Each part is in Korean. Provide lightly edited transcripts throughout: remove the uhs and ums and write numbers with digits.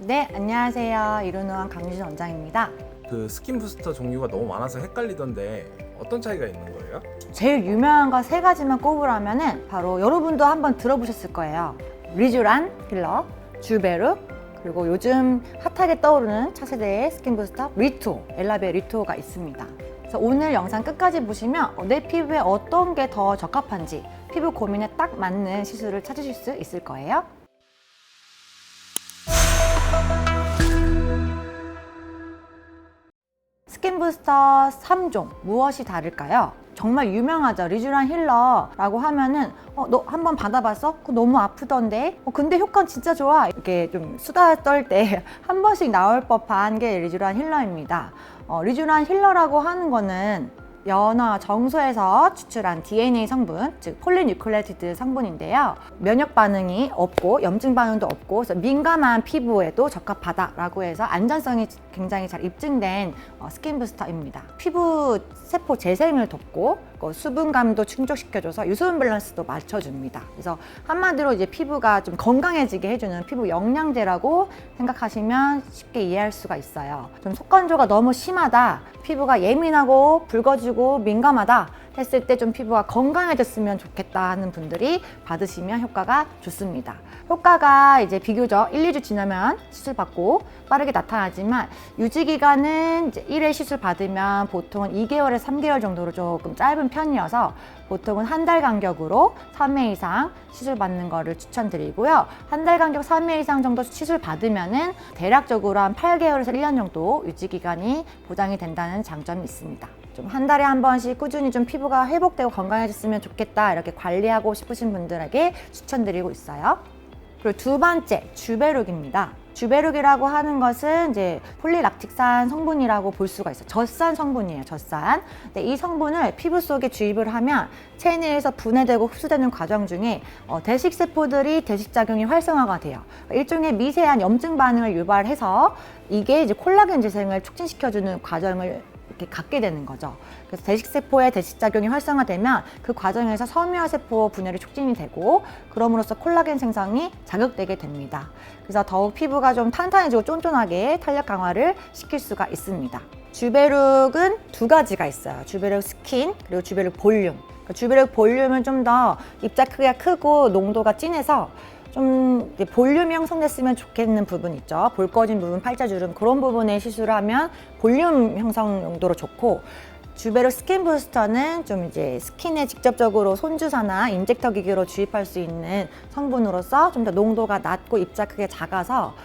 네, 안녕하세요. 이루노한 강유진 원장입니다. 그 스킨 부스터 종류가 너무 많아서 헷갈리던데 어떤 차이가 있는 거예요? 제일 유명한 거 세 가지만 꼽으라면은 바로 여러분도 한번 들어보셨을 거예요. 리쥬란 필러, 주베르, 그리고 요즘 핫하게 떠오르는 차세대의 스킨 부스터 리투, 엘라베 리투가 있습니다. 그래서 오늘 영상 끝까지 보시면 내 피부에 어떤 게 더 적합한지 피부 고민에 딱 맞는 시술을 찾으실 수 있을 거예요. 스킨 부스터 3종 무엇이 다를까요? 정말 유명하죠. 리쥬란 힐러라고 하면은 너 한번 받아봤어? 그거 너무 아프던데? 근데 효과는 진짜 좋아. 이렇게 좀 수다 떨 때 한 번씩 나올 법한 게 리쥬란 힐러입니다. 리쥬란 힐러라고 하는 거는 연어 정소에서 추출한 DNA 성분, 즉 폴리뉴클레오티드 성분인데요. 면역 반응이 없고 염증 반응도 없고 그래서 민감한 피부에도 적합하다라고 해서 안전성이 굉장히 잘 입증된 스킨 부스터입니다. 피부 세포 재생을 돕고 수분감도 충족시켜줘서 유수분 밸런스도 맞춰줍니다. 그래서 한마디로 이제 피부가 좀 건강해지게 해주는 피부 영양제라고 생각하시면 쉽게 이해할 수가 있어요. 좀 속건조가 너무 심하다, 피부가 예민하고 붉어지고 민감하다 했을 때 좀 피부가 건강해졌으면 좋겠다 하는 분들이 받으시면 효과가 좋습니다. 효과가 이제 비교적 1, 2주 지나면 시술 받고 빠르게 나타나지만 유지기간은 이제 1회 시술 받으면 보통은 2개월에서 3개월 정도로 조금 짧은 편이어서 보통은 한 달 간격으로 3회 이상 시술 받는 거를 추천드리고요. 한 달 간격 3회 이상 정도 시술 받으면은 대략적으로 한 8개월에서 1년 정도 유지기간이 보장이 된다는 장점이 있습니다. 좀 한 달에 한 번씩 꾸준히 좀 피부가 회복되고 건강해졌으면 좋겠다 이렇게 관리하고 싶으신 분들에게 추천드리고 있어요. 그리고 두 번째, 주베룩입니다. 주베룩이라고 하는 것은 이제 폴리락틱산 성분이라고 볼 수가 있어요. 젖산 성분이에요, 젖산. 근데 이 성분을 피부 속에 주입을 하면 체내에서 분해되고 흡수되는 과정 중에 대식세포들이 대식작용이 활성화가 돼요. 일종의 미세한 염증 반응을 유발해서 이게 이제 콜라겐 재생을 촉진시켜주는 과정을 이렇게 갖게 되는 거죠. 그래서 대식세포의 대식작용이 활성화되면 그 과정에서 섬유화세포 분해를 촉진이 되고 그럼으로써 콜라겐 생성이 자극되게 됩니다. 그래서 더욱 피부가 좀 탄탄해지고 쫀쫀하게 탄력 강화를 시킬 수가 있습니다. 주베룩은 두 가지가 있어요. 주베룩 스킨 그리고 주베룩 볼륨. 주베룩 볼륨은 좀 더 입자 크기가 크고 농도가 진해서 좀 볼륨이 형성됐으면 좋겠는 부분 있죠. 볼 꺼진 부분, 팔자주름 그런 부분에 시술을 하면 볼륨 형성 용도로 좋고, 주베룩 스킨 부스터는 좀 이제 스킨에 직접적으로 손주사나 인젝터 기기로 주입할 수 있는 성분으로서 좀 더 농도가 낮고 입자 크기가 작아서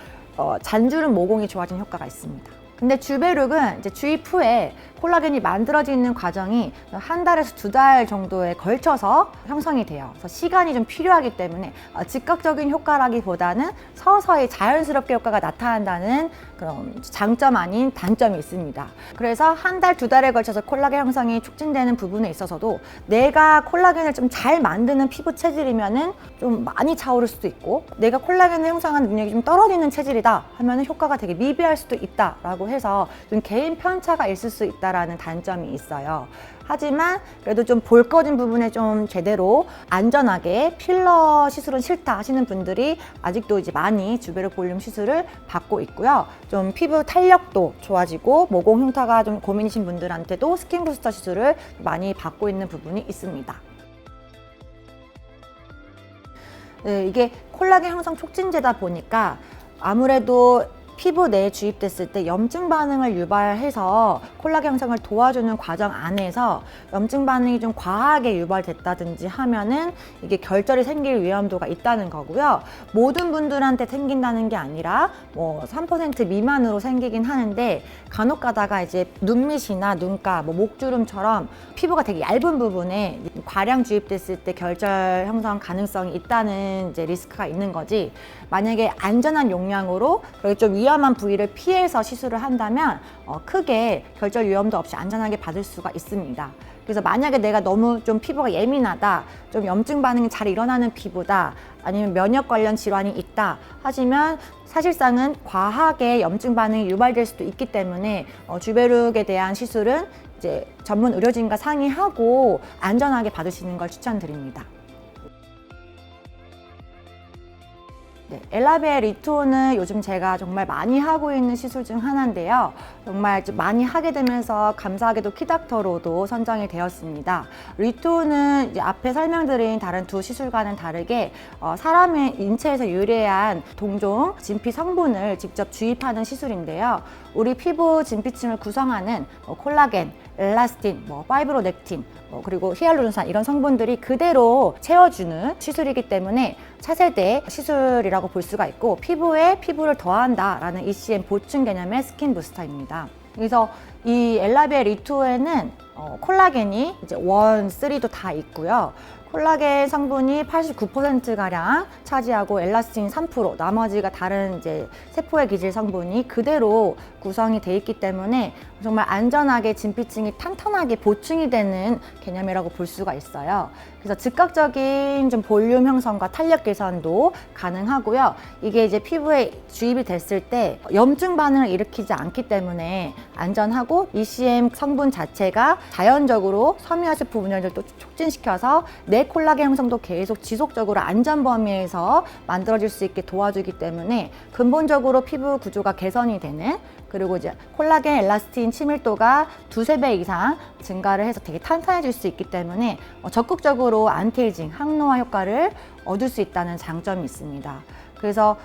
잔주름 모공이 좋아진 효과가 있습니다. 근데 주베룩은 이제 주입 후에 콜라겐이 만들어지는 과정이 한 달에서 두 달 정도에 걸쳐서 형성이 돼요. 그래서 시간이 좀 필요하기 때문에 즉각적인 효과라기보다는 서서히 자연스럽게 효과가 나타난다는 그런 장점 아닌 단점이 있습니다. 그래서 한 달, 두 달에 걸쳐서 콜라겐 형성이 촉진되는 부분에 있어서도 내가 콜라겐을 좀 잘 만드는 피부 체질이면은 좀 많이 차오를 수도 있고, 내가 콜라겐을 형성하는 능력이 좀 떨어지는 체질이다 하면은 효과가 되게 미비할 수도 있다라고 해서 좀 개인 편차가 있을 수 있다라는 단점이 있어요. 하지만 그래도 좀 볼 꺼진 부분에 좀 제대로 안전하게 필러 시술은 싫다 하시는 분들이 아직도 이제 많이 주베룩 볼륨 시술을 받고 있고요. 좀 피부 탄력도 좋아지고 모공 흉터가 좀 고민이신 분들한테도 스킨 부스터 시술을 많이 받고 있는 부분이 있습니다. 네, 이게 콜라겐 형성 촉진제다 보니까 아무래도 피부 내에 주입됐을 때 염증 반응을 유발해서 콜라겐 형성을 도와주는 과정 안에서 염증 반응이 좀 과하게 유발됐다든지 하면은 이게 결절이 생길 위험도가 있다는 거고요. 모든 분들한테 생긴다는 게 아니라 뭐 3% 미만으로 생기긴 하는데, 간혹 가다가 이제 눈밑이나 눈가, 목주름처럼 피부가 되게 얇은 부분에 과량 주입됐을 때 결절 형성 가능성이 있다는 이제 리스크가 있는 거지, 만약에 안전한 용량으로 그리고 좀 위험한 부위를 피해서 시술을 한다면 크게 결절 위험도 없이 안전하게 받을 수가 있습니다. 그래서 만약에 내가 너무 좀 피부가 예민하다, 좀 염증 반응이 잘 일어나는 피부다, 아니면 면역 관련 질환이 있다 하시면 사실상은 과하게 염증 반응이 유발될 수도 있기 때문에 주베룩에 대한 시술은 이제 전문 의료진과 상의하고 안전하게 받으시는 걸 추천드립니다. 네, 엘라베 리투는 요즘 제가 정말 많이 하고 있는 시술 중 하나인데요. 정말 좀 많이 하게 되면서 감사하게도 키닥터로도 선정이 되었습니다. 리투는 이제 앞에 설명드린 다른 두 시술과는 다르게 사람의 인체에서 유래한 동종 진피 성분을 직접 주입하는 시술인데요. 우리 피부 진피층을 구성하는 콜라겐, 엘라스틴, 파이브로넥틴, 그리고 히알루론산 이런 성분들이 그대로 채워주는 시술이기 때문에 차세대 시술이라고 볼 수가 있고 피부에 피부를 더한다라는 ECM 보충 개념의 스킨 부스터입니다. 그래서 이 엘라베 리투에는 콜라겐이 이제 1, 3도 다 있고요. 콜라겐 성분이 89%가량 차지하고 엘라스틴 3%, 나머지가 다른 이제 세포의 기질 성분이 그대로 구성이 돼 있기 때문에 정말 안전하게 진피층이 탄탄하게 보충이 되는 개념이라고 볼 수가 있어요. 그래서 즉각적인 좀 볼륨 형성과 탄력 개선도 가능하고요. 이게 이제 피부에 주입이 됐을 때 염증 반응을 일으키지 않기 때문에 안전하고 ECM 성분 자체가 자연적으로 섬유화세포 분열을 또 촉진시켜서 내 콜라겐 형성도 계속 지속적으로 안전 범위에서 만들어질 수 있게 도와주기 때문에 근본적으로 피부 구조가 개선이 되는, 그리고 이제 콜라겐 엘라스틴 친밀도가 2~3배 이상 증가를 해서 되게 탄탄해질 수 있기 때문에 적극적으로 안티에이징, 항노화 효과를 얻을 수 있다는 장점이 있습니다. 그래서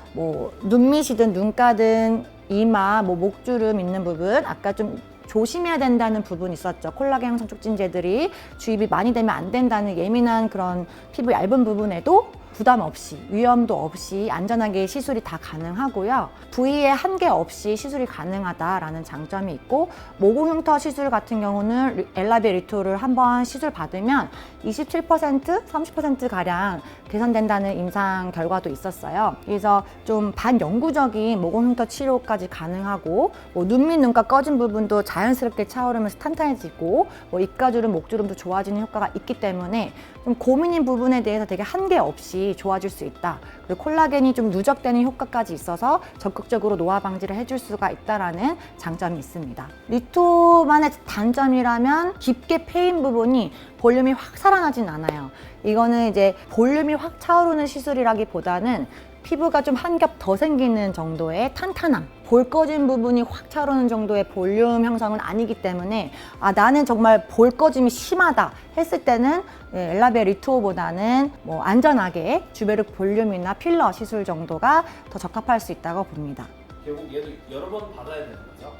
눈밑이든 눈가든 이마, 목주름 있는 부분, 아까 좀 조심해야 된다는 부분이 있었죠. 콜라겐 형성 촉진제들이 주입이 많이 되면 안 된다는 예민한 그런 피부 얇은 부분에도 부담 없이, 위험도 없이 안전하게 시술이 다 가능하고요. 부위에 한계 없이 시술이 가능하다라는 장점이 있고, 모공 흉터 시술 같은 경우는 엘라베 리투를 한번 시술 받으면 27%, 30%가량 개선된다는 임상 결과도 있었어요. 그래서 좀 반영구적인 모공 흉터 치료까지 가능하고, 눈밑, 눈가 꺼진 부분도 자연스럽게 차오르면서 탄탄해지고, 입가주름, 목주름도 좋아지는 효과가 있기 때문에 좀 고민인 부분에 대해서 되게 한계 없이 좋아질 수 있다. 그리고 콜라겐이 좀 누적되는 효과까지 있어서 적극적으로 노화 방지를 해줄 수가 있다라는 장점이 있습니다. 리투만의 단점이라면 깊게 패인 부분이 볼륨이 확 살아나진 않아요. 이거는 이제 볼륨이 확 차오르는 시술이라기보다는 피부가 좀 한 겹 더 생기는 정도의 탄탄함, 볼 꺼진 부분이 확 차오르는 정도의 볼륨 형성은 아니기 때문에 나는 정말 볼 꺼짐이 심하다 했을 때는 엘라베 리투보다는 안전하게 주베륵 볼륨이나 필러 시술 정도가 더 적합할 수 있다고 봅니다. 결국 얘도 여러 번 받아야 되는 거죠?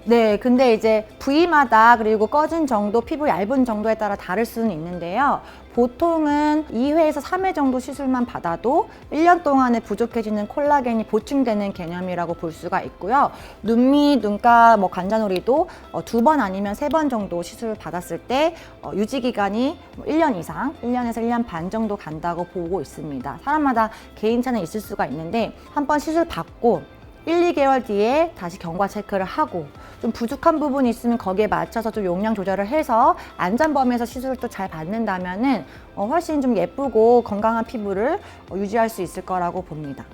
네, 근데 이제 부위마다 그리고 꺼진 정도, 피부 얇은 정도에 따라 다를 수는 있는데요. 보통은 2회에서 3회 정도 시술만 받아도 1년 동안에 부족해지는 콜라겐이 보충되는 개념이라고 볼 수가 있고요. 눈밑, 눈가, 관자놀이도 2번 아니면 3번 정도 시술을 받았을 때 유지 기간이 1년 이상, 1년에서 1년 반 정도 간다고 보고 있습니다. 사람마다 개인차는 있을 수가 있는데 한 번 시술 받고 1, 2개월 뒤에 다시 경과 체크를 하고 좀 부족한 부분이 있으면 거기에 맞춰서 좀 용량 조절을 해서 안전 범위에서 시술을 또 잘 받는다면은 훨씬 좀 예쁘고 건강한 피부를 유지할 수 있을 거라고 봅니다.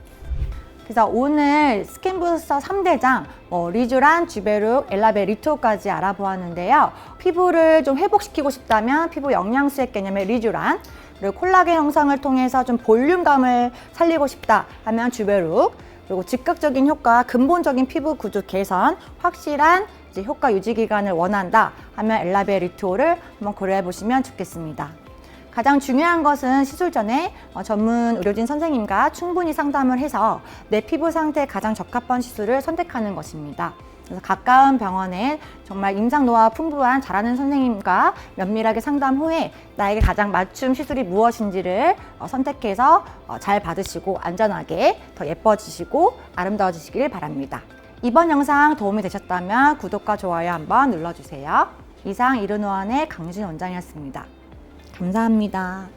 그래서 오늘 스킨부스터 3대장 리쥬란, 주베룩, 엘라베 리투까지 알아보았는데요. 피부를 좀 회복시키고 싶다면 피부 영양수액 개념의 리쥬란, 그리고 콜라겐 형성을 통해서 좀 볼륨감을 살리고 싶다 하면 주베룩, 그리고 즉각적인 효과, 근본적인 피부 구조 개선, 확실한 이제 효과 유지 기간을 원한다 하면 엘라베 리투를 한번 고려해 보시면 좋겠습니다. 가장 중요한 것은 시술 전에 전문 의료진 선생님과 충분히 상담을 해서 내 피부 상태에 가장 적합한 시술을 선택하는 것입니다. 그래서 가까운 병원에 정말 임상 노하우 풍부한 잘하는 선생님과 면밀하게 상담 후에 나에게 가장 맞춤 시술이 무엇인지를 선택해서 잘 받으시고 안전하게 더 예뻐지시고 아름다워지시길 바랍니다. 이번 영상 도움이 되셨다면 구독과 좋아요 한번 눌러주세요. 이상 이르노안의 강진 원장이었습니다. 감사합니다.